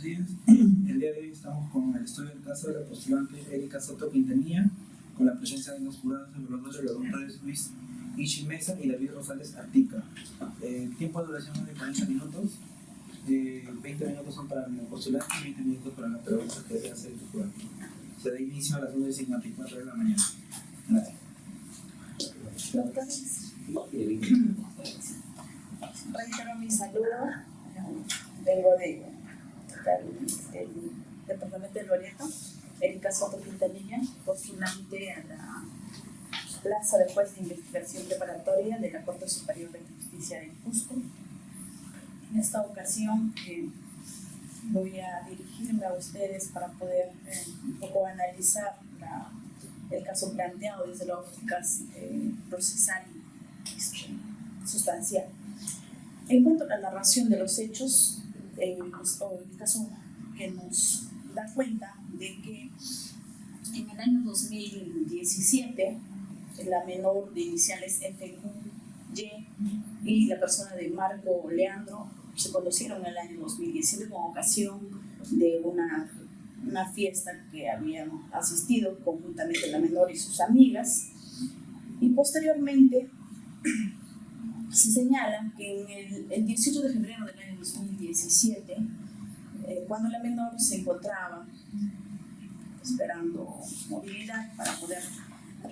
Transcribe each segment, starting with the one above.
buenos días. El día de hoy estamos con el estudio del caso de la postulante Erika Soto Quintanilla, con la presencia de los jurados evaluadores de los doctores Luis Ishi Mesa y David Rosales Artica. El tiempo de duración es de 40 minutos. 20 minutos son para el postulante y 20 minutos para las preguntas que debe hacer el jurado. Se da inicio a las 9:54 de la mañana. Gracias. Doctores, reitero mi saludo. Vengo del departamento del Loreto, Erika Soto Quintanilla, postulante a la plaza de juez de investigación preparatoria de la Corte Superior de Justicia de Cusco. En esta ocasión voy a dirigirme a ustedes para poder un poco analizar el caso planteado desde la óptica procesal y sustancial. En cuanto a la narración de los hechos, el caso que nos da cuenta de que en el año 2017 la menor de iniciales FQY y la persona de Marco Leandro se conocieron en el año 2017 con ocasión de una fiesta que habían asistido conjuntamente la menor y sus amigas, y posteriormente se señala que en el 18 de febrero del año 2017, cuando la menor se encontraba esperando movilidad para poder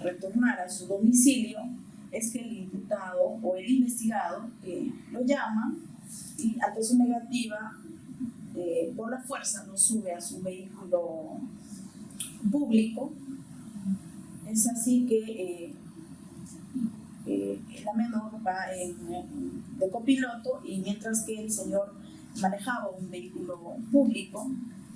retornar a su domicilio, es que el imputado o el investigado lo llama y ante su negativa, por la fuerza lo sube a su vehículo público. Es así que la menor va de copiloto, y mientras que el señor manejaba un vehículo público,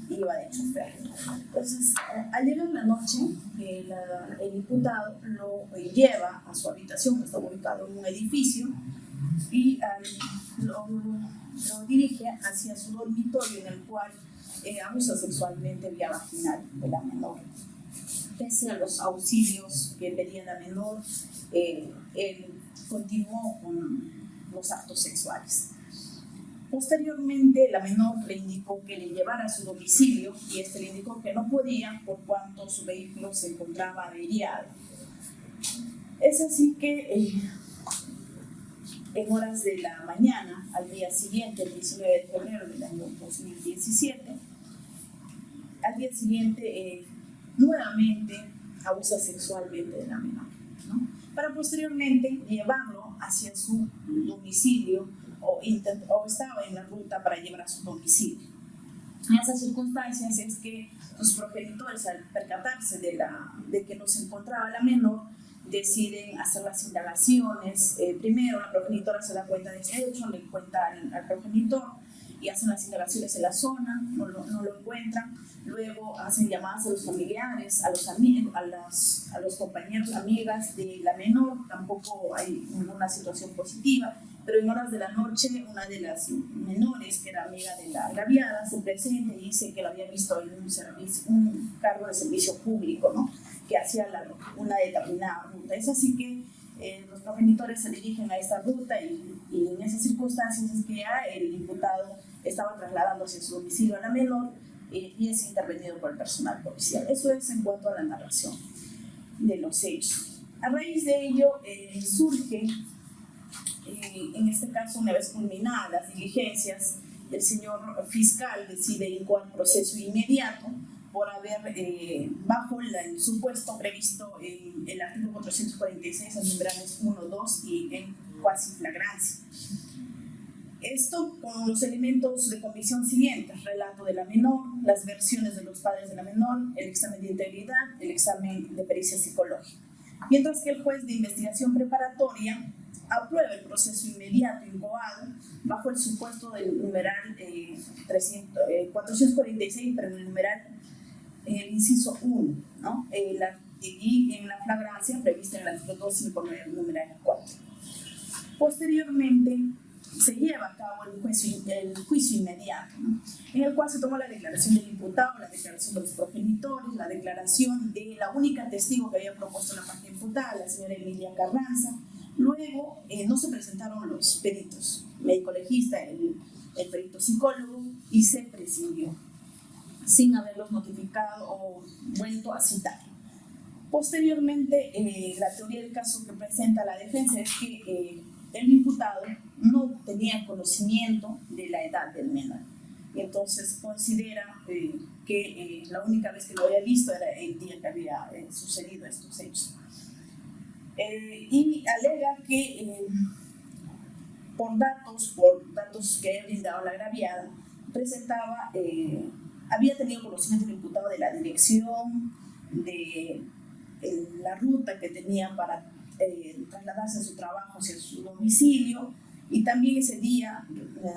iba de chofer. Entonces, al llegar la noche, el imputado lo lleva a su habitación, que está ubicado en un edificio, y lo dirige hacia su dormitorio, en el cual abusa sexualmente vía vaginal de la menor. Pese a los auxilios que pedía la menor, él continuó con los actos sexuales. Posteriormente, la menor le indicó que le llevara a su domicilio, y este le indicó que no podía por cuanto su vehículo se encontraba averiado. Es así que en horas de la mañana, al día siguiente, el 19 de febrero del año 2017, al día siguiente nuevamente abusa sexualmente de la menor, ¿no? Para posteriormente llevarlo hacia su domicilio, o estaba en la ruta para llevar a su domicilio. En esas circunstancias es que los progenitores, al percatarse de que no se encontraba la menor, deciden hacer las indagaciones. Primero la progenitora se da cuenta de ese hecho, le cuenta al progenitor, y hacen las indagaciones en la zona, no lo encuentran. Luego hacen llamadas a los familiares, a los compañeros, amigas de la menor. Tampoco hay ninguna situación positiva, pero en horas de la noche una de las menores, que era amiga de la agraviada, se presenta y dice que lo había visto en un cargo de servicio público, ¿no?, que hacía una determinada ruta. Es así que los progenitores se dirigen a esta ruta, y en esas circunstancias es que ya el imputado estaba trasladándose a su domicilio a la menor, y es intervenido por el personal policial. Eso es en cuanto a la narración de los hechos. A raíz de ello surge, en este caso, una vez culminadas las diligencias, el señor fiscal decide incoar proceso inmediato por haber, bajo el supuesto previsto en el artículo 446, en numerales 1, 2 y en cuasi flagrancia. Esto con los elementos de convicción siguientes: relato de la menor, las versiones de los padres de la menor, el examen de integridad, el examen de pericia psicológica. Mientras que el juez de investigación preparatoria aprueba el proceso inmediato incoado bajo el supuesto del numeral 446, pero en el numeral inciso 1, ¿no? Y en la flagrancia prevista en el artículo 259, numeral 4. Posteriormente se lleva a cabo el juicio inmediato, ¿no?, en el cual se toma la declaración del imputado, la declaración de los progenitores, la declaración de la única testigo que había propuesto la parte imputada, la señora Emilia Carranza. Luego no se presentaron los peritos, médico legista, el perito psicólogo y se prescindió, sin haberlos notificado o vuelto a citar. Posteriormente, la teoría del caso que presenta la defensa es que el imputado no tenía conocimiento de la edad del menor, y entonces considera que la única vez que lo había visto era el día que había sucedido estos hechos. Y alega que por datos que había brindado la agraviada, presentaba, había tenido conocimiento del imputado de la dirección, de la ruta que tenía para trasladarse a su trabajo hacia su domicilio, y también ese día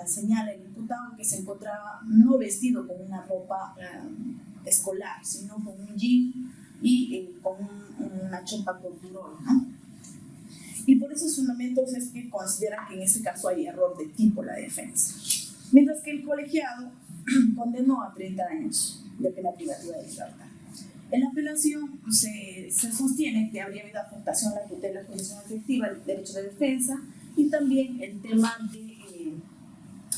señala el imputado que se encontraba no vestido con una ropa escolar, sino con un jean y con una chompa con durón, ¿no? Y por esos fundamentos es que considera que en este caso hay error de tipo la defensa. Mientras que el colegiado condenó a 30 años de pena privativa de libertad. En la apelación se sostiene que habría habido afectación a la tutela judicial efectiva, el derecho de defensa y también el tema del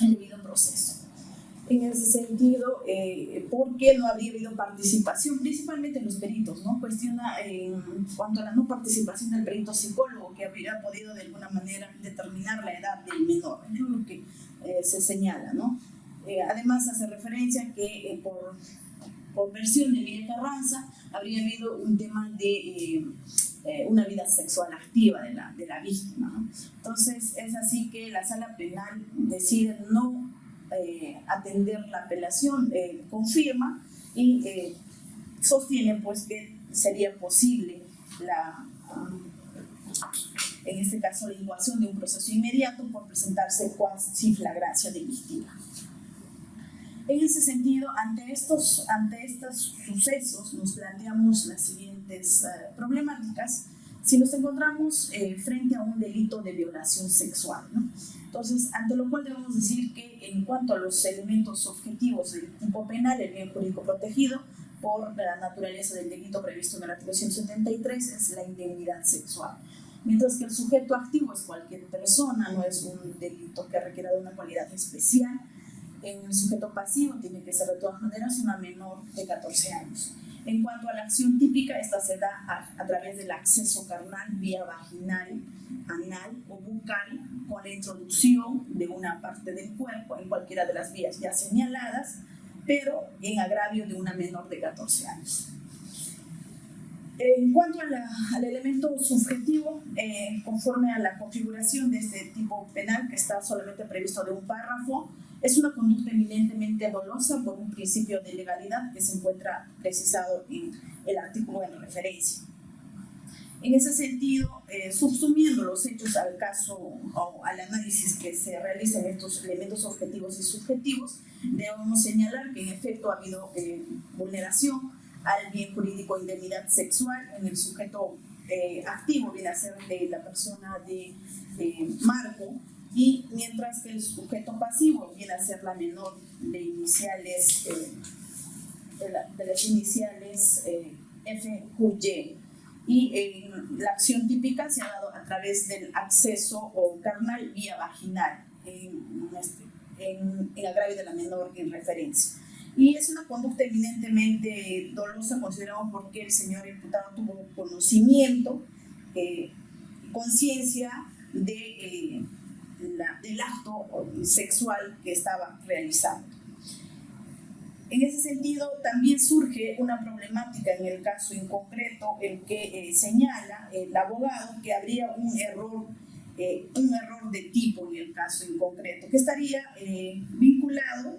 debido proceso. En ese sentido, ¿por qué no habría habido participación? Principalmente los peritos, ¿no? Cuestiona en cuanto a la no participación del perito psicólogo, que habría podido de alguna manera determinar la edad del menor, es lo que se señala, ¿no? Además hace referencia a que por versión de Miguel Carranza habría habido un tema de una vida sexual activa de la víctima, ¿no? Entonces es así que la sala penal decide no atender la apelación, confirma y sostiene pues que sería posible en este caso la incoación de un proceso inmediato por presentarse cuasi flagrancia delictiva. En ese sentido, ante estos sucesos nos planteamos las siguientes problemáticas si nos encontramos frente a un delito de violación sexual, ¿no? Entonces, ante lo cual debemos decir que en cuanto a los elementos objetivos del tipo penal, el bien jurídico protegido por la naturaleza del delito previsto en el artículo 173 es la indemnidad sexual. Mientras que el sujeto activo es cualquier persona, no es un delito que requiera de una cualidad especial. En el sujeto pasivo tiene que ser de todas maneras una menor de 14 años. En cuanto a la acción típica, esta se da a través del acceso carnal vía vaginal, anal o bucal, con la introducción de una parte del cuerpo en cualquiera de las vías ya señaladas, pero en agravio de una menor de 14 años. En cuanto al elemento subjetivo, conforme a la configuración de este tipo penal, que está solamente previsto de un párrafo, es una conducta eminentemente dolosa por un principio de legalidad que se encuentra precisado en el artículo en referencia. En ese sentido, subsumiendo los hechos al caso o al análisis que se realiza en estos elementos objetivos y subjetivos, debemos señalar que en efecto ha habido vulneración al bien jurídico indemnidad sexual en el sujeto activo, viene a ser de la persona de Marco, y mientras que el sujeto pasivo viene a ser la menor de iniciales de las iniciales FQY, y la acción típica se ha dado a través del acceso o carnal vía vaginal en agravio de la menor en referencia. Y es una conducta eminentemente dolosa, consideramos, porque el señor imputado tuvo conocimiento, conciencia del acto sexual que estaba realizando. En ese sentido, también surge una problemática en el caso en concreto, el que señala el abogado que habría un error de tipo en el caso en concreto, que estaría vinculado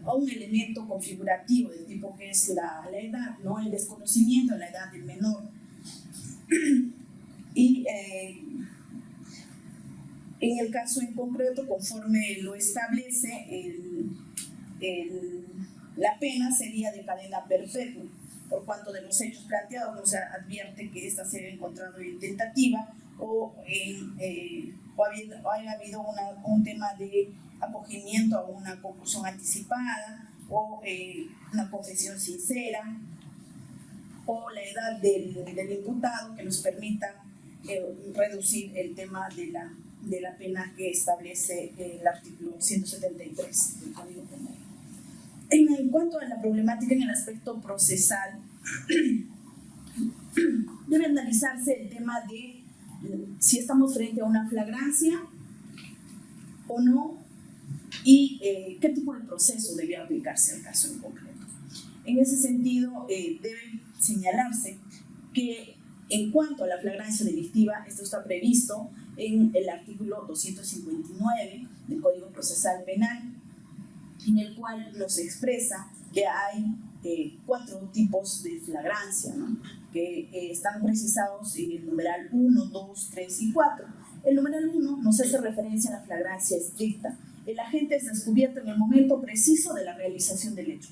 a un elemento configurativo del tipo que es la edad, ¿no? El desconocimiento de la edad del menor. Y en el caso en concreto, conforme lo establece, la pena sería de cadena perpetua, por cuanto de los hechos planteados no se advierte que ésta se haya encontrado en tentativa o haya habido un tema de acogimiento a una conclusión anticipada o una confesión sincera, o la edad del imputado que nos permita reducir el tema de la de la pena que establece el artículo 173 del Código Penal. En cuanto a la problemática en el aspecto procesal, debe analizarse el tema de si estamos frente a una flagrancia o no y qué tipo de proceso debe aplicarse al caso en concreto. En ese sentido, debe señalarse que en cuanto a la flagrancia delictiva, esto está previsto en el artículo 259 del Código Procesal Penal, en el cual nos expresa que hay 4 tipos de flagrancia, ¿no? Que están precisados en el numeral 1, 2, 3 y 4. El numeral 1 nos hace referencia a la flagrancia estricta. El agente es descubierto en el momento preciso de la realización del hecho.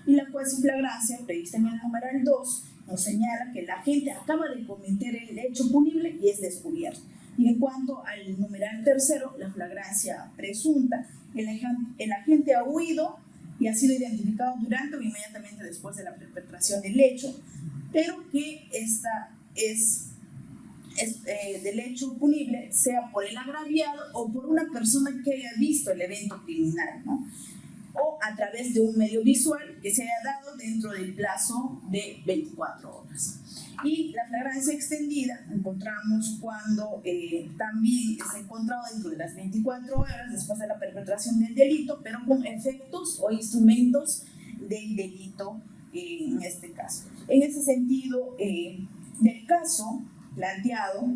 Y la cuasiflagrancia, prevista en el numeral 2, nos señala que el agente acaba de cometer el hecho punible y es descubierto. Y en cuanto al numeral tercero, la flagrancia presunta, el agente ha huido y ha sido identificado durante o inmediatamente después de la perpetración del hecho, pero que esta es del hecho punible, sea por el agraviado o por una persona que haya visto el evento criminal, ¿no? O a través de un medio visual que se haya dado dentro del plazo de 24 horas. Y la flagrancia extendida encontramos cuando también es encontrado dentro de las 24 horas después de la perpetración del delito, pero con efectos o instrumentos del delito en este caso. En ese sentido, del caso planteado,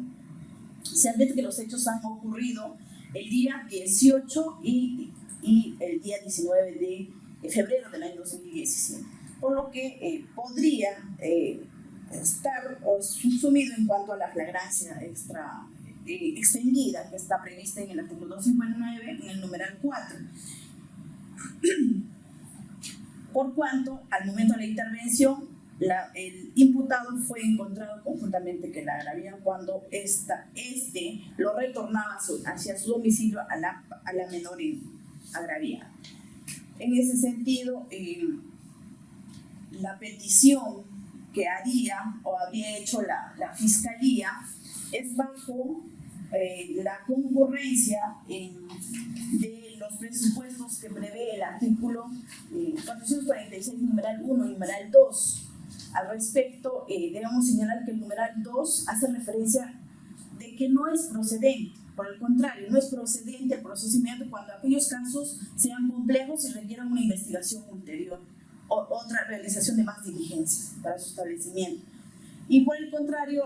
se advierte que los hechos han ocurrido el día 18 y el día 19 de febrero del año 2017, por lo que podría estar subsumido en cuanto a la flagrancia extendida que está prevista en el artículo 259 en el numeral 4. Por cuanto al momento de la intervención el imputado fue encontrado conjuntamente con la agraviada cuando este lo retornaba hacia su domicilio a la menor agraviada. En ese sentido, la petición que haría o habría hecho la Fiscalía es bajo la concurrencia de los presupuestos que prevé el artículo 446, numeral 1 y numeral 2. Al respecto, debemos señalar que el numeral 2 hace referencia de que no es procedente. Por el contrario, no es procedente el proceso inmediato cuando aquellos casos sean complejos y requieran una investigación ulterior o otra realización de más diligencias para su establecimiento. Y por el contrario,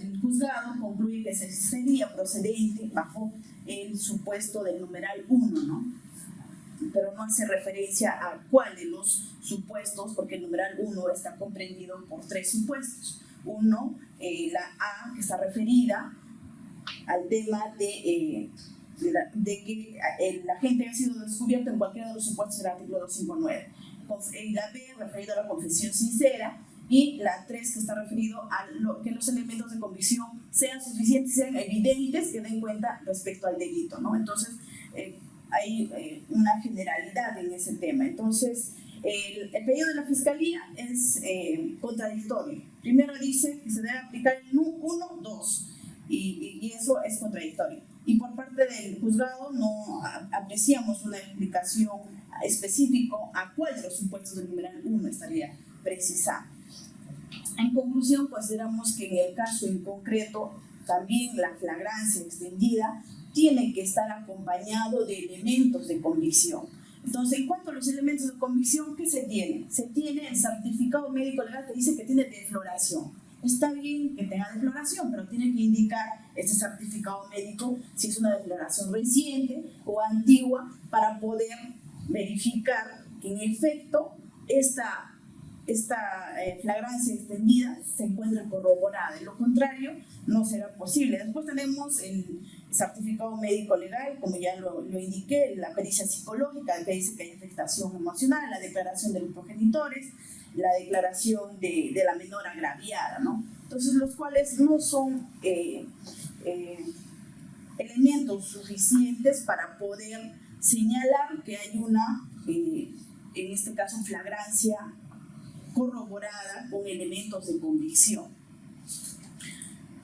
el juzgado concluye que sería procedente bajo el supuesto del numeral 1, ¿no? Pero no hace referencia a cuál de los supuestos, porque el numeral 1 está comprendido por 3 supuestos. Uno, la A, que está referida al tema de que el agente haya sido descubierto en cualquiera de los supuestos del artículo 259. La B, referido a la confesión sincera, y la 3, que está referido a que los elementos de convicción sean suficientes, sean evidentes, que den cuenta respecto al delito, ¿no? Entonces, hay una generalidad en ese tema. Entonces, el pedido de la Fiscalía es contradictorio. Primero dice que se debe aplicar el 1, 2, y eso es contradictorio. Y por parte del juzgado no apreciamos una explicación específica a cuál de los supuestos del numeral 1 estaría precisando. En conclusión, consideramos que en el caso en concreto también la flagrancia extendida tiene que estar acompañado de elementos de convicción. Entonces, en cuanto a los elementos de convicción, ¿qué se tiene? Se tiene el certificado médico legal que dice que tiene defloración. Está bien que tenga defloración, pero tiene que indicar este certificado médico si es una defloración reciente o antigua para poder verificar que en efecto esta flagrancia extendida se encuentra corroborada. De lo contrario, no será posible. Después tenemos el certificado médico legal, como ya lo indiqué, la pericia psicológica que dice que hay afectación emocional, la declaración de los progenitores, la declaración de la menor agraviada, ¿no? Entonces, los cuales no son elementos suficientes para poder señalar que hay una, en este caso, flagrancia corroborada con elementos de convicción.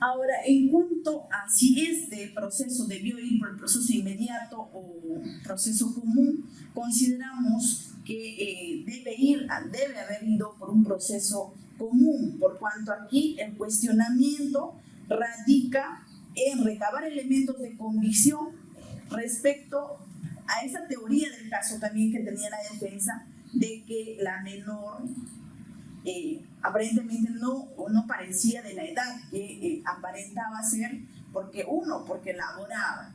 Ahora, en cuanto a si este proceso debió ir por el proceso inmediato o proceso común, consideramos que debe haber ido por un proceso común, por cuanto aquí el cuestionamiento radica en recabar elementos de convicción respecto a esa teoría del caso también que tenía la defensa de que la menor aparentemente no parecía de la edad que aparentaba ser, porque laboraba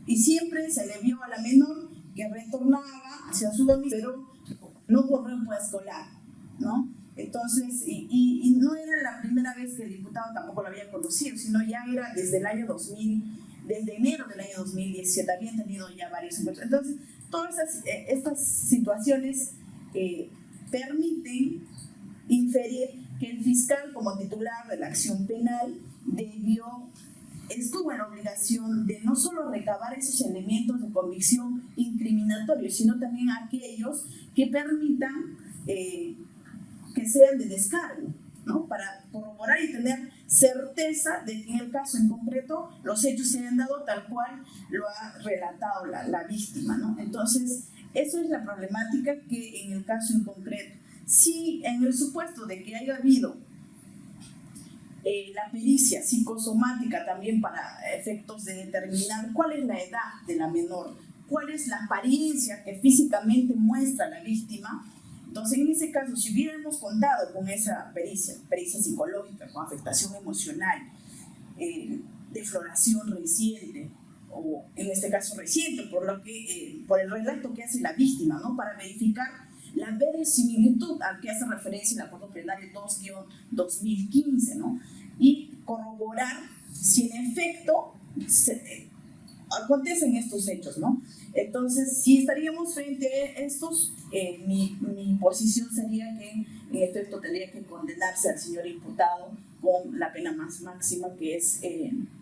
y siempre se le vio a la menor que retornaba hacia su domicilio, pero no por rumbo escolar, ¿no? Entonces, y no era la primera vez que el diputado tampoco lo había conocido, sino ya era desde el año 2000, desde enero del año 2017, habían tenido ya varios encuentros. Entonces, todas estas situaciones permiten inferir que el fiscal, como titular de la acción penal, estuvo en la obligación de no solo recabar esos elementos de convicción incriminatorios, sino también aquellos que permitan que sean de descargo, ¿no? Para corroborar y tener certeza de que en el caso en concreto los hechos se han dado tal cual lo ha relatado la víctima, ¿no? Entonces, eso es la problemática que en el caso en concreto. Si en el supuesto de que haya habido la pericia psicosomática también para efectos de determinar cuál es la edad de la menor, cuál es la apariencia que físicamente muestra la víctima, entonces en ese caso, si hubiéramos contado con esa pericia psicológica, con afectación emocional, defloración reciente, o en este caso reciente, por el relato que hace la víctima, ¿no? Para verificar la verosimilitud al que hace referencia el acuerdo plenario 2-2015, ¿no? Y corroborar si en efecto acontecen estos hechos, ¿no? Entonces, si estaríamos frente a estos, mi posición sería que en efecto tendría que condenarse al señor imputado con la pena más máxima, que es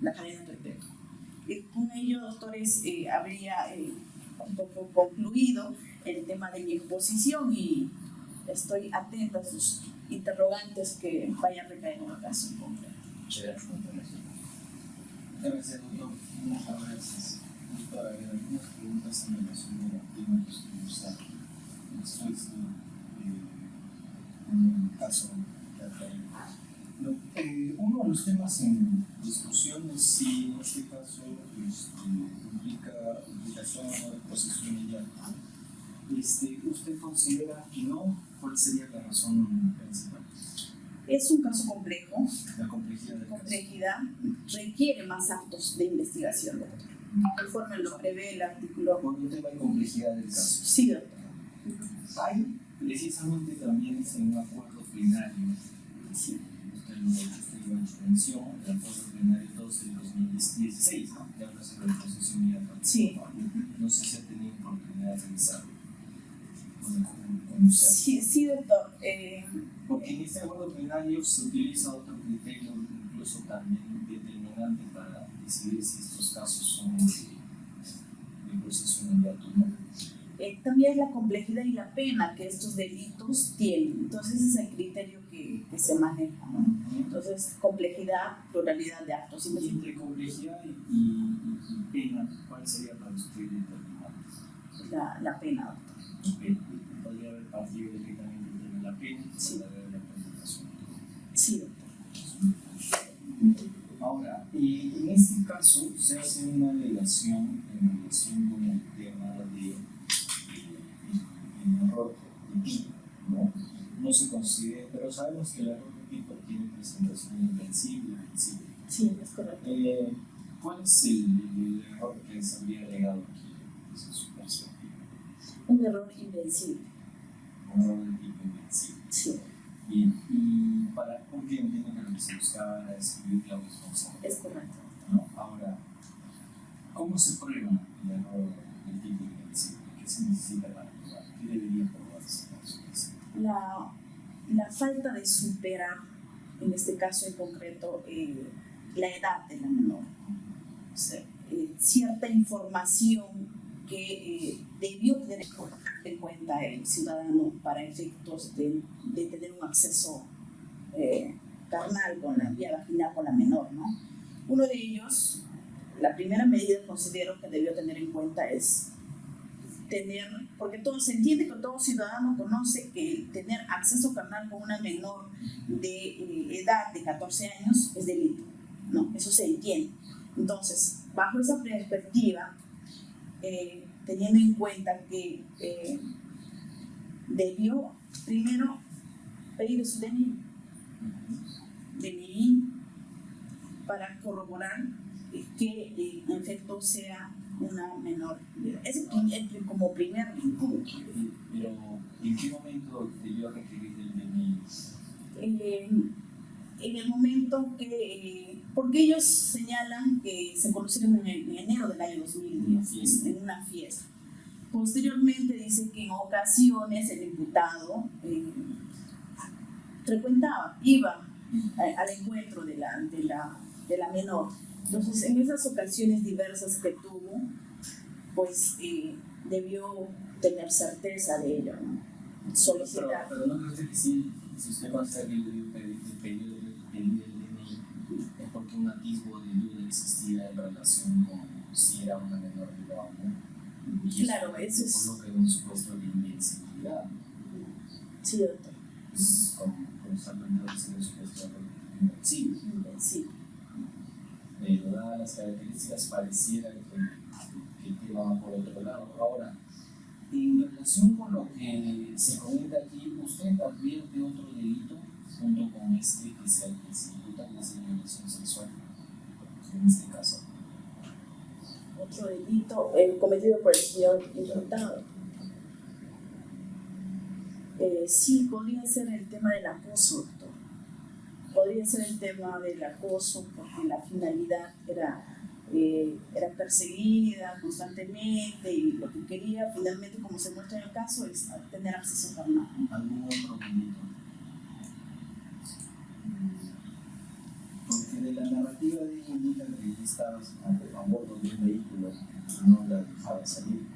la cadena perpetua. Con ello, doctores, habría un poco concluido el tema de mi exposición y estoy atenta a sus interrogantes que vayan a recaer en el caso en concreto. Muchas gracias, doctora. Gracias, doctor. Gracias. Doctora, hay algunas preguntas en relación a la tema que usted nos ha expuesto en el caso que ha traído. Uno de los temas en discusión es si en este caso implica implicación o no del proceso inmediato. ¿Usted considera que no? ¿Cuál sería la razón principal? Es un caso complejo. La complejidad del complejidad requiere más actos de investigación, doctor. Conforme lo prevé el artículo. Por el tema de complejidad del caso. Sí, doctor. Hay precisamente también en un acuerdo plenario. Sí. Usted lo ha hecho mención, el acuerdo plenario 2 del 2016, ¿no? Que habla sobre el proceso inmediato. Sí. No sé si ha tenido oportunidad de revisarlo. Con usted. Sí, doctor. Porque en este acuerdo plenario se utiliza otro criterio, incluso también determinante para decidir si estos casos son de proceso inmediato o no. También es la complejidad y la pena que estos delitos tienen. Entonces, ese es el criterio que se maneja, ¿no? Entonces, complejidad, pluralidad de actos. Y entre complejidad y pena, ¿cuál sería para usted el determinante? La pena, doctor. Podría haber partido directamente de la pena y sí. la de la presentación. Sí, doctor. Ahora, en este caso se hace una alegación en relación con el tema de error de tipo, ¿no? No se considera, pero sabemos que el error de tipo tiene presentación invencible. Sí, es correcto. ¿Cuál es el error que se habría alegado aquí desde su perspectiva? Un error invencible. Un error de tipo invencible. Sí. Y porque entiendo que lo que se buscaba era describir la responsabilidad. Es correcto. ¿No? Ahora, ¿cómo se prueba el error del tipo invencible? ¿Qué se necesita para probar? ¿Qué debería probarse? La falta de superar, en este caso en concreto, la edad de la menor. O sea, cierta información que debió tener en cuenta el ciudadano para efectos de tener un acceso carnal con la vía vaginal con la menor, ¿no? Uno de ellos, la primera medida que considero que debió tener en cuenta es tener, porque todo se entiende que todo ciudadano conoce que tener acceso carnal con una menor de edad de 14 años es delito, ¿no? Eso se entiende. Entonces, bajo esa perspectiva, teniendo en cuenta que debió primero pedir su DNI para corroborar que en efecto sea una menor de edad. Es como primer vínculo. Pero, ¿en qué momento debió requerir el DNI? En el momento que, porque ellos señalan que se conocieron en enero del año 2010, en una fiesta. Posteriormente dice que en ocasiones el imputado frecuentaba, iba al encuentro de la menor. Entonces, en esas ocasiones diversas que tuvo, pues debió tener certeza de ello, ¿no? Solicitar. Pero no creo que si usted considera que el pedido del DNI es porque un atisbo de duda existía en relación con si era una menor de edad, ¿no? Y claro, eso es. Coloca en un supuesto de invencibilidad. Sí, doctor. Pues, como está planteado, es un supuesto de invencible. Invencible. Pero dadas las características, pareciera que el tema va por otro lado. Ahora, en relación con lo que se comenta aquí, ¿usted advierte otro delito junto con este que se imputa, que es la violación sexual? En este caso. Otro delito cometido por el señor imputado. Sí, podría ser el tema del acoso, doctor. Podría ser el tema del acoso, porque la finalidad era perseguida constantemente y lo que quería finalmente, como se muestra en el caso, es tener acceso carnal. ¿Algún otro delito? Porque de la narrativa de ella indica que estaba a bordo de un vehículo y no la dejaba salir.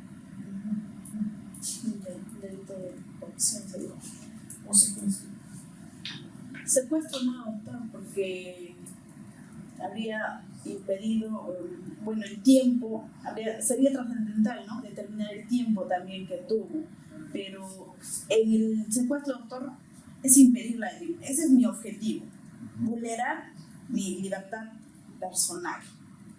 Delito de coacción, sería. ¿O secuestro? Secuestro no, doctor, porque habría impedido, bueno, el tiempo, sería trascendental, ¿no? Determinar el tiempo también que tuvo, pero en el secuestro, doctor, es impedir ese es mi objetivo, vulnerar mi libertad personal,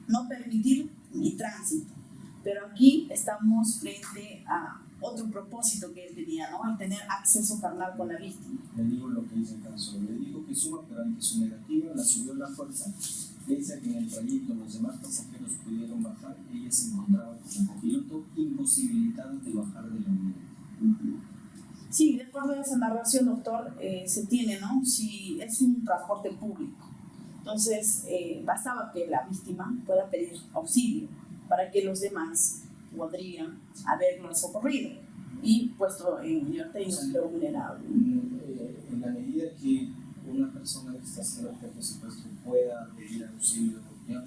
no permitir mi tránsito, pero aquí estamos frente a otro propósito que él tenía, ¿no? Al tener acceso carnal con la víctima. Le digo lo que dice el caso, le digo que suba, pero ante su negativa la subió a la fuerza. Pese a que en el trayecto los demás pasajeros pudieron bajar, ella se encontraba como copiloto imposibilitada de bajar de la unidad. Sí, de acuerdo a esa narración, doctor, se tiene, ¿no? Si es un transporte público, entonces bastaba que la víctima pueda pedir auxilio para que los demás podrían haberlo socorrido y puesto en libertad y no ser vulnerable. En la medida que una persona que está haciendo objeto de secuestro pueda pedir auxilio, ya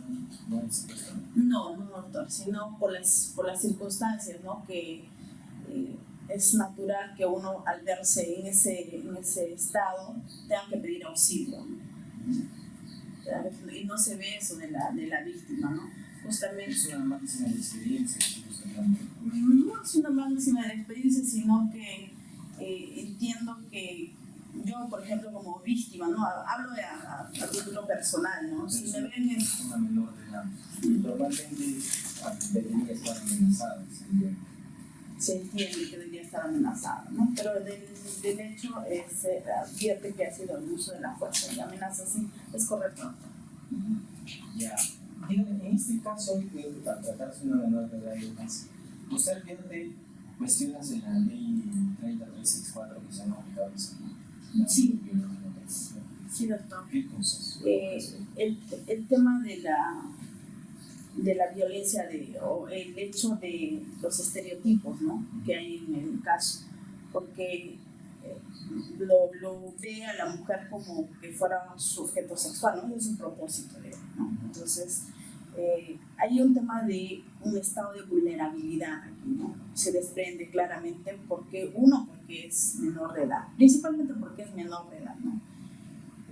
no hay secuestro. No, doctor, sino por las circunstancias, ¿no? Que es natural que uno al verse en ese estado tenga que pedir auxilio. Y no se ve eso de la víctima, ¿no? Justamente. Es una máxima de experiencia. No es una máxima de experiencia, sino que entiendo que yo, por ejemplo, como víctima, ¿no? Hablo a título personal, ¿no? Si me ven es una menor de edad. Normalmente debería estar amenazada. Se entiende que debería estar amenazada, ¿no? Pero del hecho se advierte que ha sido el uso de la fuerza y la amenaza, sí, es correcto. Ya. En este caso, al tratarse de una menor de edad, usted advierte cuestiones de la ley 3364 que se han aplicado en salud. Sí. Sí, doctor. ¿Qué cosas? El tema de la violencia o el hecho de los estereotipos, ¿no? Que hay en el caso, porque lo ve a la mujer como que fuera un sujeto sexual, ¿no? Es un propósito de él, ¿no? Entonces, hay un tema de un estado de vulnerabilidad aquí, ¿no? Se desprende claramente porque es menor de edad, principalmente porque es menor de edad, ¿no?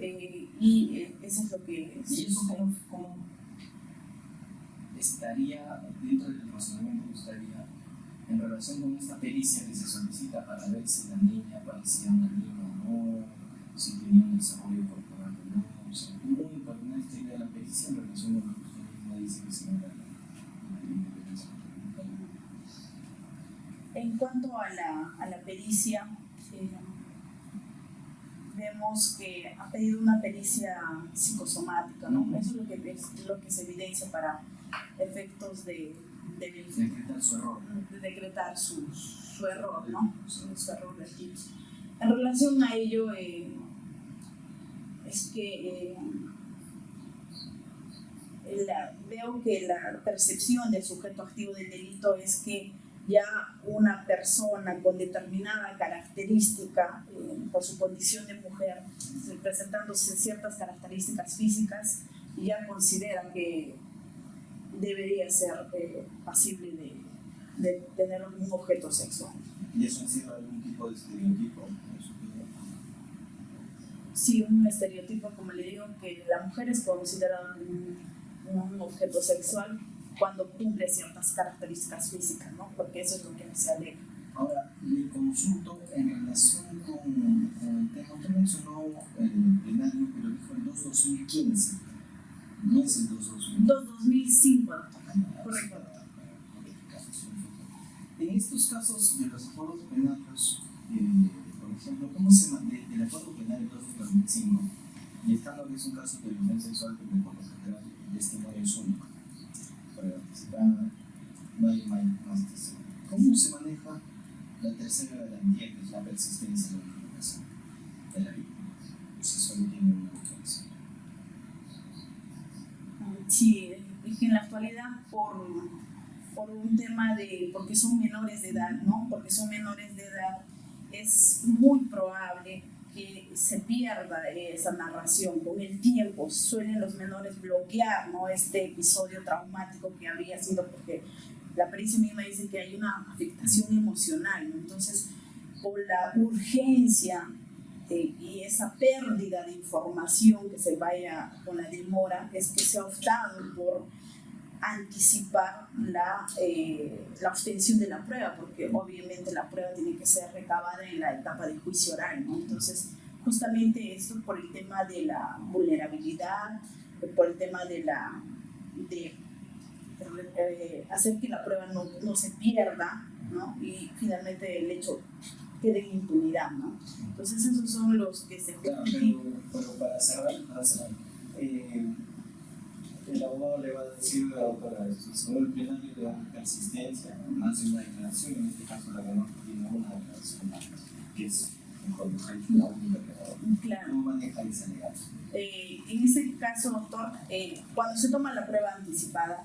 Y eso es lo que... ¿Y eso cómo estaría dentro del razonamiento que estaría en relación con esta pericia que se solicita para ver si la niña parecía una niña o no, si tenía un desarrollo corporal o no. O sea, muy importante esta idea de la pericia en relación con lo que usted misma dice que se llama la independencia. En cuanto a la pericia, vemos que ha pedido una pericia psicosomática, ¿no? Eso es lo que se evidencia para efectos de Decretar su error. De decretar su error, ¿no? Su error de aquí. En relación a ello, es que veo que la percepción del sujeto activo del delito es que ya una persona con determinada característica, por su condición de mujer, presentándose ciertas características físicas, ya considera que debería ser pasible de tener un objeto sexual. ¿Y eso encierra algún tipo de estereotipo? Sí, un estereotipo, como le digo, que la mujer es considerada un objeto sexual cuando cumple ciertas características físicas, ¿no? Porque eso es lo que se alega. Ahora, le consulto en relación con el tema. Usted mencionó el plenario, pero dijo el 2-2015. No es el 2-2015. 2005, correcto. En estos casos de los acuerdos plenarios, por ejemplo, ¿cómo se del acuerdo plenario 2-2005? Y estando que es un caso de violencia sexual que por lo general el testimonio es único. Para participar no hay más testimonio. ¿Cómo se maneja la tercera garantía, que es la persistencia de la vinculación de la víctima? Si solo tiene una vinculación. Sí, es que en la actualidad por un tema porque son menores de edad, ¿no? Porque son menores de edad, es muy probable que se pierda esa narración con el tiempo. Suelen los menores bloquear, ¿no?, este episodio traumático que había sido, porque la pericia misma dice que hay una afectación emocional, ¿no? Entonces, por la urgencia y esa pérdida de información que se vaya con la demora, es que se ha optado por anticipar la obtención de la prueba, porque obviamente la prueba tiene que ser recabada en la etapa de juicio oral, ¿no? Entonces, justamente esto por el tema de la vulnerabilidad, por el tema de hacer que la prueba no se pierda, ¿no? Y finalmente el hecho quede en impunidad, ¿no? Entonces esos son los que se justifican. Pero para cerrar, el abogado le va a decir a la doctora, según el plenario de persistencia, hace una declaración, en este caso la menor tiene una declaración, que es mejor la única que claro. ¿Cómo maneja esa legal? En este caso, doctor, cuando se toma la prueba anticipada,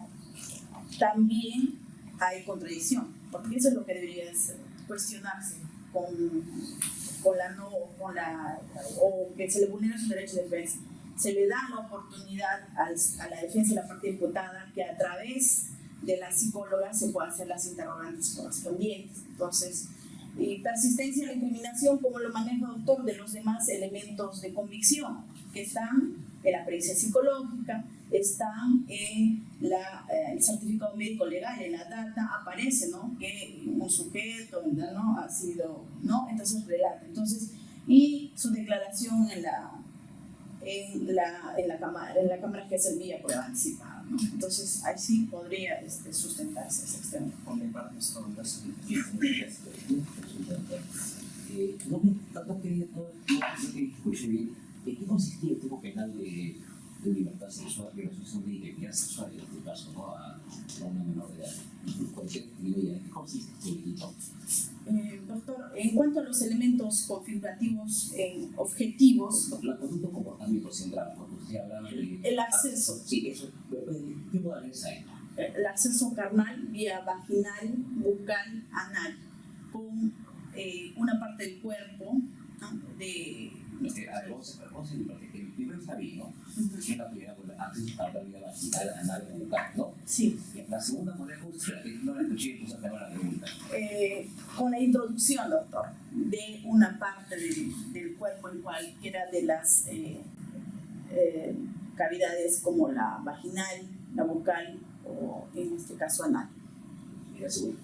también hay contradicción, porque eso es lo que debería cuestionarse o que se le vulnera su derecho de defensa. Se le da la oportunidad a la defensa y la parte imputada que a través de la psicóloga se puedan hacer las interrogantes correspondientes. Entonces, y persistencia en la incriminación, como lo maneja el doctor, de los demás elementos de convicción que están en la pericia psicológica, están en el certificado médico legal, en la data aparece, ¿no?, que un sujeto, ¿no?, ha sido, ¿no?, entonces relata. Entonces, y su declaración en la cámara que servía prueba anticipada, ¿no? Entonces, ahí sí podría sustentarse ese extremo. Con el parte de todo caso no que escuché bien, ¿en qué consistía el tipo penal de libertad sexual, de relación de identidad sexual, en este caso, ¿no?, a una menor de edad? ¿En qué consiste este delito? Doctor, en cuanto a los elementos configurativos objetivos, la conducta como comportamiento central, porque usted hablaba de el acceso. Sí, eso. ¿Qué modalidades hay? El acceso carnal vía vaginal, bucal, anal, con una parte del cuerpo, ¿no?, vamos a ir, el primero está bien, ¿no? Que es la primera, acceso carnal vía vaginal, anal, bucal, ¿no? Sí. La segunda modalidad, no la escuché, entonces me va la pregunta. Con la introducción, doctor, de una parte del cuerpo en cualquiera de las cavidades como la vaginal, la bucal o en este caso anal. Mira, seguro.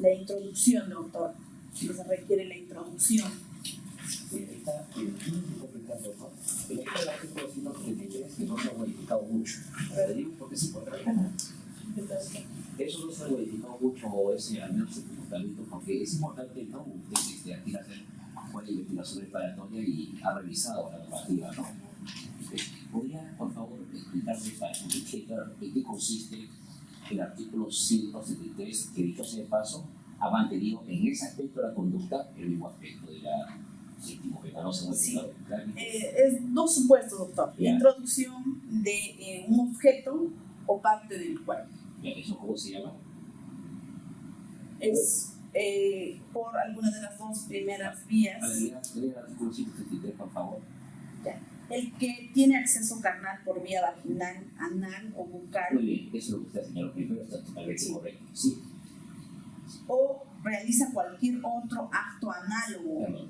La introducción, doctor, que se requiere la introducción. Está el artículo 133 que no se ha modificado mucho. Le digo porque es importante. Eso no se ha modificado mucho, ese al menos el comportamiento, porque es importante, ¿no? Usted aquí hacer una investigación preparatoria y ha revisado la normativa, ¿no? ¿Podría, por favor, explicarme para en qué consiste el artículo 173, que dicho sea de paso, ha mantenido en ese aspecto de la conducta el mismo aspecto de la tipo penal? No se ha modificado. Es dos supuestos, doctor. La introducción de un objeto o parte del cuerpo. ¿Eso cómo se llama? Es por alguna de las dos primeras vías. Lea el artículo 173, por favor. Ya. El que tiene acceso carnal por vía vaginal, anal o bucal. Muy bien, eso es lo que usted señaló primero, está totalmente correcto. Sí. O realiza cualquier otro acto análogo. Perdón.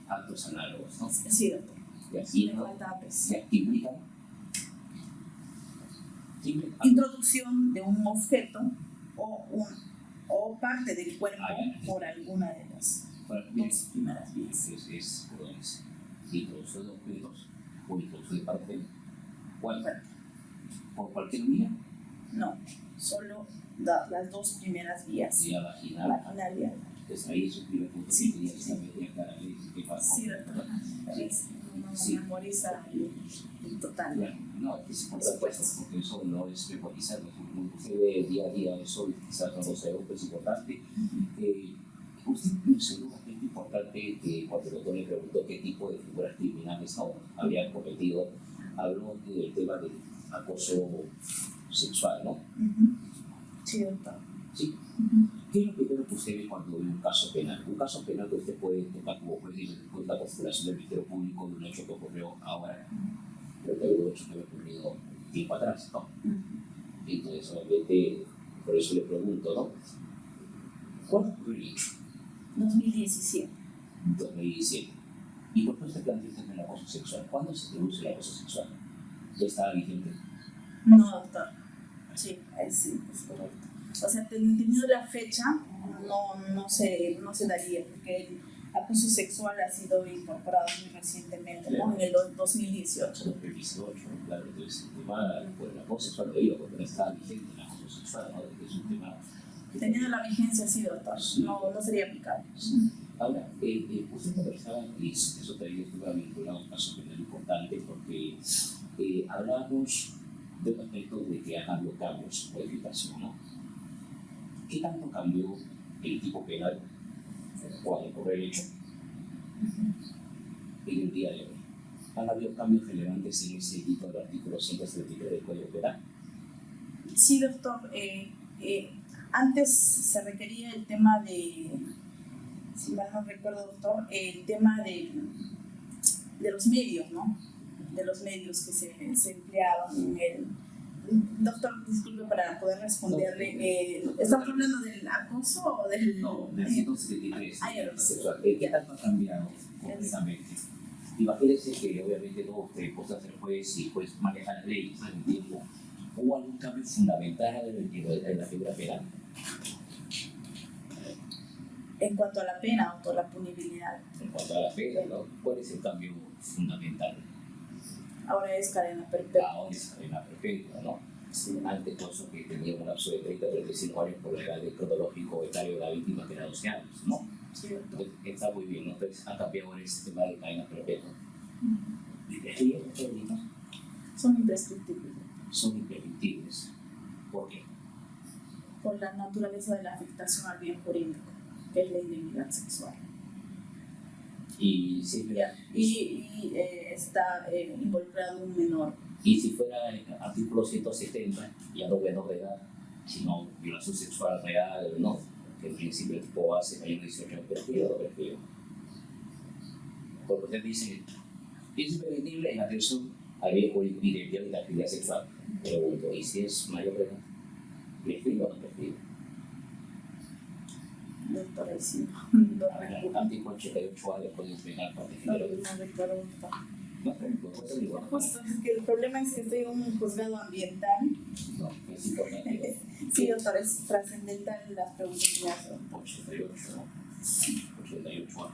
Actos análogos, ¿no? Sí, doctor. Y Me falta pues. implica Introducción de un objeto o parte del cuerpo por alguna de las dos primeras vías. Es introducción de objetos o introducción de parte. ¿Cuál? ¿Por cualquier vía? No, solo las dos primeras vías. Vía vaginal. Vaginal y anal. Entonces ahí es un primer punto Sí, que quería que también claramente que pasó. Sí, doctor. No memoriza el total. Claro, no, es importante eso, porque eso no es memorizar, usted ve día a día eso, quizás no lo sé, pero es importante. Usted mencionó un aspecto importante que cuando el doctor le preguntó qué tipo de figuras criminales habían cometido, habló del tema del acoso sexual, ¿no? Sí, doctor. Sí. ¿Qué es lo primero que usted ve cuando ve un caso penal? Un caso penal que usted puede tocar como juez con la postulación del Ministerio Público de un hecho que ocurrió ahora, pero que hay un hecho que había ocurrido tiempo atrás, ¿no? Entonces, obviamente, por eso le pregunto, ¿no? ¿Cuándo ocurrió el hecho? 2017. 2017. ¿Y por qué usted plantea usted el acoso sexual? ¿Cuándo se produce el acoso sexual? ¿Ya estaba vigente? No, doctor. Sí, es correcto. O sea, teniendo la fecha, no se daría, porque el acoso sexual ha sido incorporado muy recientemente, ¿no? En el 2018. 2018, claro, entonces el tema por el acoso sexual lo digo, porque no estaba vigente el acoso sexual, ¿no? Es un tema. Teniendo la vigencia, sí, doctor, no sería aplicable. Ahora, usted conversaba, y eso también estuvo vinculado a un caso penal importante, porque hablábamos de un aspecto de que ha habido cambios, modificación, ¿no? ¿Qué tanto cambió el tipo penal cuando ocurrió el hecho en el día de hoy? ¿Han habido cambios relevantes en ese tipo del artículo 173 del Código Penal? Sí, doctor. Antes se requería el tema de, si mal no recuerdo, doctor, el tema de los medios, ¿no? De los medios que se empleaban en el... Doctor, disculpe para poder responderle. ¿Estamos hablando del acoso o del...? No, del 173. sexual. ¿Qué tanto ha cambiado completamente? Imagínense que obviamente no usted puede ser juez y pues manejar las leyes al tiempo. ¿Hubo algún cambio fundamental en la figura penal? En cuanto a la pena o la punibilidad. En cuanto a la pena, ¿no? ¿Cuál es el cambio fundamental? Ahora es cadena perpetua. Ahora es cadena perpetua, ¿no? Sí. Antes, por eso que tenía un lapso de 30 a 35 años por la edad del cronológico etario de la víctima, que era 12 años, ¿no? Sí, entonces, está muy bien, ¿no? Entonces ha cambiado ahora ese tema de cadena perpetua. ¿Y qué leyes técnicas? Son imprescriptibles. Son imprescriptibles. ¿Por qué? Por la naturaleza de la afectación al bien jurídico, que es la indemnidad sexual. Y si está involucrado un menor. Y si fuera el artículo 170, ya no menor de edad, sino violación sexual real, no, que en principio el tipo base mayor de 18 años prescribe o no prescribe. Porque usted dice, es imprevenible en atención al bien jurídico y de la actividad sexual. Pregunto, ¿y si es mayor de edad? ¿Prescribe o no prescribe? Doctor, sí. Artículo 88A del Código Penal particular. No recuerdo. No, pues puede ser igual. Justo, es que el problema es que estoy en un juzgado ambiental No, es importante. Sí, doctor, es trascendental las preguntas que le hacen. 88, ¿no? 88 años.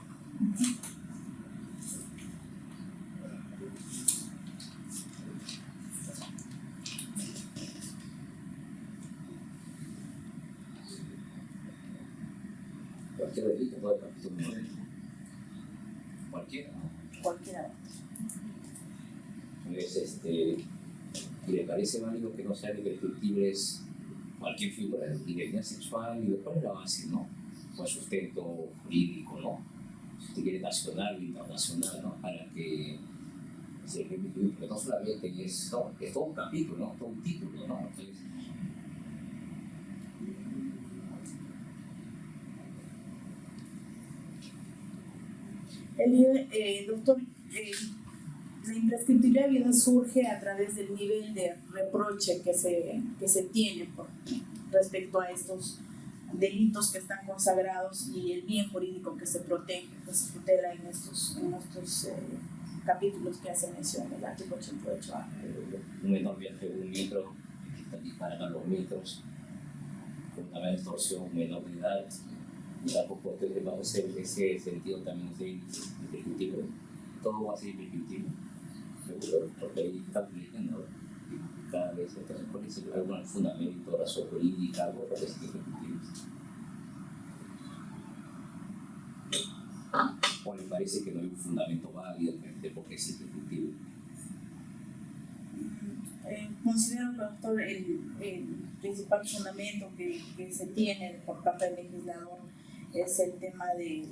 Cualquier delito puede capítulo 9. Cualquiera, ¿no? Cualquiera. Entonces, y le parece válido que no sean imprescriptibles cualquier figura de identidad sexual y después la base, ¿no? O sustento jurídico, ¿no? Si usted quiere nacional o internacional, ¿no? Para que se permita, porque no solamente es, no, es todo un capítulo, ¿no? Todo un título, ¿no? Entonces, Doctor, la imprescriptibilidad bien surge a través del nivel de reproche que se tiene respecto a estos delitos que están consagrados y el bien jurídico que se protege, que se tutela en estos capítulos que hace mención el artículo 88A. un menor viaje de 1 metro, que disparan a los metros, con una extorsión, un menor de edad, y tampoco ese sentido también es imprescriptible. Todo va a ser imprescriptible, seguro, porque ahí está leyendo cada vez. Entonces, ¿cuál es algún fundamento, razón jurídica, algo para que sea imprescriptible? ¿O le parece que no hay un fundamento válido de por qué es imprescriptible? Considero, doctor, el principal fundamento que se tiene por parte del legislador es el tema de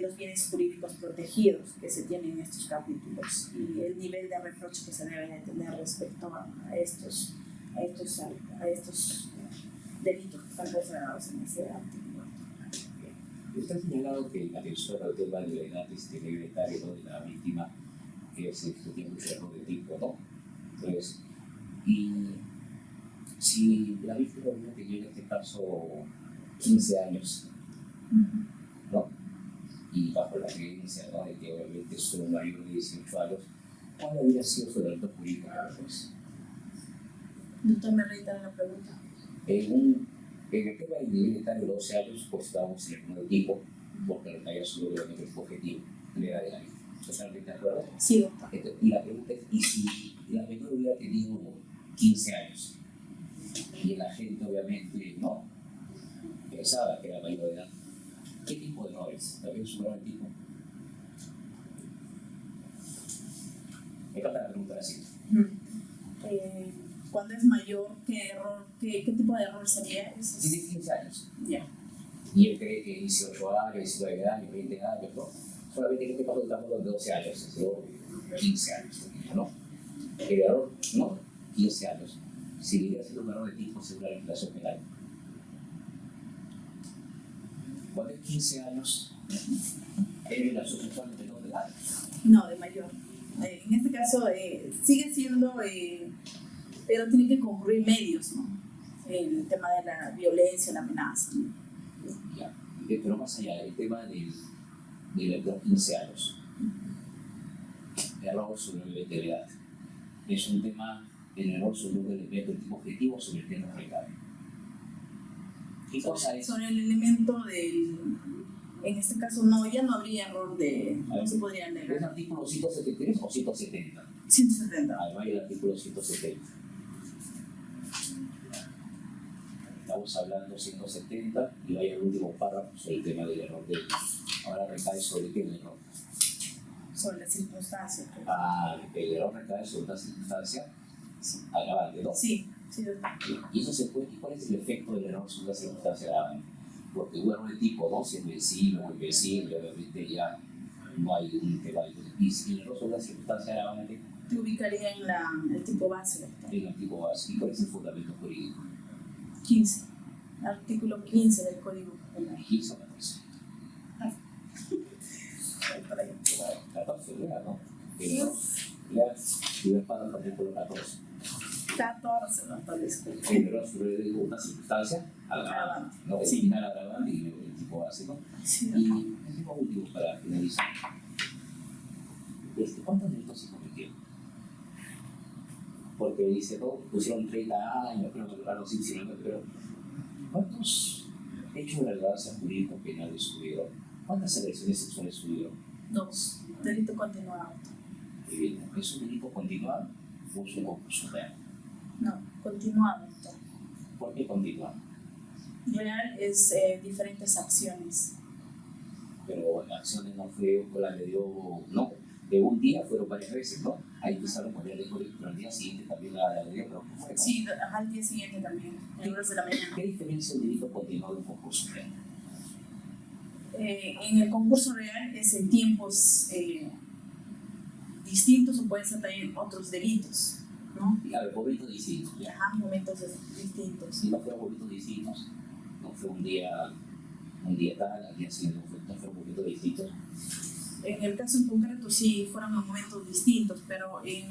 los bienes jurídicos protegidos que se tienen en estos capítulos y el nivel de reproche que se debe de tener respecto a estos delitos que están considerados en ese artículo. Usted ha señalado que la atención al tema de la edad libertaria, ¿no?, de la víctima, que tiene un error de tipo, ¿no? Entonces, y si la víctima tiene en este caso 15 años, ¿no?, y bajo la creencia, ¿no?, de que obviamente es un mayor de 18 años, ¿cuál habría sido su delito jurídico después? Doctor, me reitera la pregunta. En el tema del nivel etario de 12 años, pues estábamos en el primer tipo, porque haya sido obviamente el objetivo, la edad de la víctima. ¿Totalmente de acuerdo? Sí, doctor. Y la pregunta es, ¿y si la menor hubiera tenido 15 años? Y el agente obviamente no pensaba que era mayor de edad. ¿Qué tipo de errores? ¿También superó el tipo? Me falta la pregunta así. Cuando es mayor, ¿qué tipo de error sería? Tiene 15 años. Ya. Y él cree que 18 años, 19 años, 20 años, ¿no? Solamente en este caso estamos hablando de 12 años, sino 15 años, ¿no? El error, no, 15 años. Seguiría siendo un error de tipo según la legislación penal. Cuando es 15 años, ¿es relación sexual de menor de edad? No, de mayor. En este caso sigue siendo, pero tiene que concurrir medios, ¿no? El tema de la violencia, la amenaza, ¿no? Ya, pero más allá del tema de los 15 años, el error sobre la edad, es un tema, el error sobre un elemento de tipo objetivo sobre el que no recae. ¿Qué cosa es? Sobre el elemento del, en este caso no, ya no habría error no se podría ¿Es el negar. artículo 173 o 170? 170. Además del artículo 170. Estamos hablando 170 y vaya el último párrafo sobre el tema del error de. Ahora recae sobre qué el error. Sobre las circunstancias. El error recae sobre una circunstancia agravante, ¿no? Sí, sí, doctor. Y eso se puede. ¿Y cuál es el efecto del error sobre una circunstancia agravante? Porque un error de tipo, ¿no? Si es vencido o invencible, obviamente ya no hay un tema. Y si el error sobre una circunstancia agravante, Te ubicaría en el tipo base, doctor. en el tipo base. ¿Y cuál es el fundamento jurídico? 15. Artículo 15 del Código Penal. 15 o 14. Por ahí. 14, ¿no? Lea, primer párrafo, artículo 14. 14, doctor, disculpe. El error sobre una circunstancia agravante, ¿no? El Sí. final agravante y el tipo base, ¿no? Sí, Y doctor. el tema último para finalizar. ¿Cuántos delitos se cometieron? porque dice, no, pusieron 30 años, creo que algo así, 19, pero ¿cuántos hechos de relevancia jurídico penales hubieron? ¿Cuántas agresiones sexuales hubieron? 2. Delito continuado. Muy bien, ¿es un delito continuado o es un concurso real? No, continuado, doctor. ¿Por qué continuado? Real es diferentes acciones. Pero acciones no fue, o la le dio, no, de un día fueron varias veces, ¿no? Ahí empezaron con el récord, pero al día siguiente también la dio, pero ¿qué fue? ¿No? Sí, al día siguiente también, en horas de la mañana. ¿Qué diferencia el delito continuado de un concurso real? En el concurso real es en tiempos distintos o pueden ser también otros delitos, ¿no? Y a ver, momentos distintos, ya. Ajá, momentos distintos. Si no fueron momentos distintos, no fue un día tal, al día siguiente no fueron momentos distintos. En el caso en concreto sí fueron momentos distintos, pero en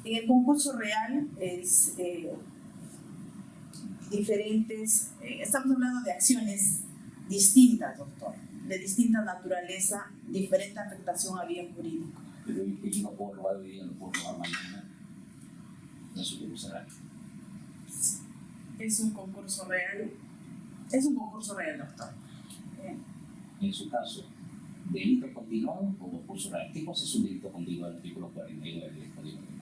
el concurso real es diferentes, estamos hablando de acciones distintas, doctor, de distinta naturaleza, diferente afectación al bien jurídico. Pero yo no puedo robar hoy día, no puedo robar mañana. No es un concurso real. Es un concurso real. Es un concurso real, doctor. En su caso, delito continuado o concurso real. ¿Qué cosa es un delito continuado? El artículo 49 del Código Penal.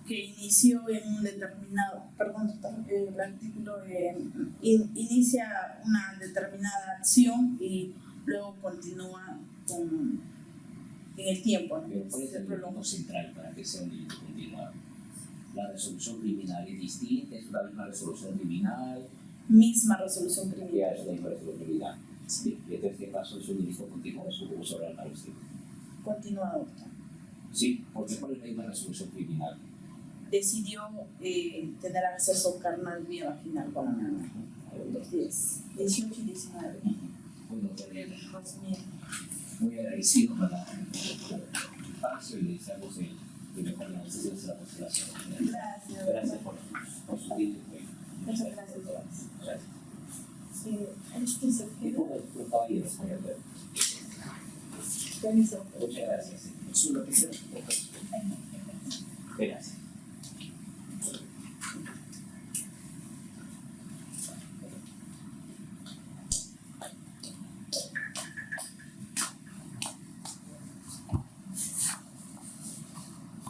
Que inició en un determinado, perdón, doctor, el artículo inicia una determinada acción y luego continúa en el tiempo, ¿no? Pero ¿cuál es el punto central para que sea un delito continuado? La resolución criminal es distinta, es la misma resolución criminal. Misma resolución Ya criminal. es la misma resolución criminal. Sí. Y en este caso es un delito continuado, es un concurso real para usted. Continúa, doctor. Sí, porque ¿cuál es la misma resolución criminal? Decidió tener acceso carnal vía vaginal para los días 18 y 19. Bueno, del 2000. muy agradecido por la espacio y le deseamos el mejor de los deseos de la constelación. Gracias. Gracias por su tiempo. Muchas gracias. Gracias. Este se Y queda. por caballero, Permiso. muchas gracias. Su lapicero. Gracias.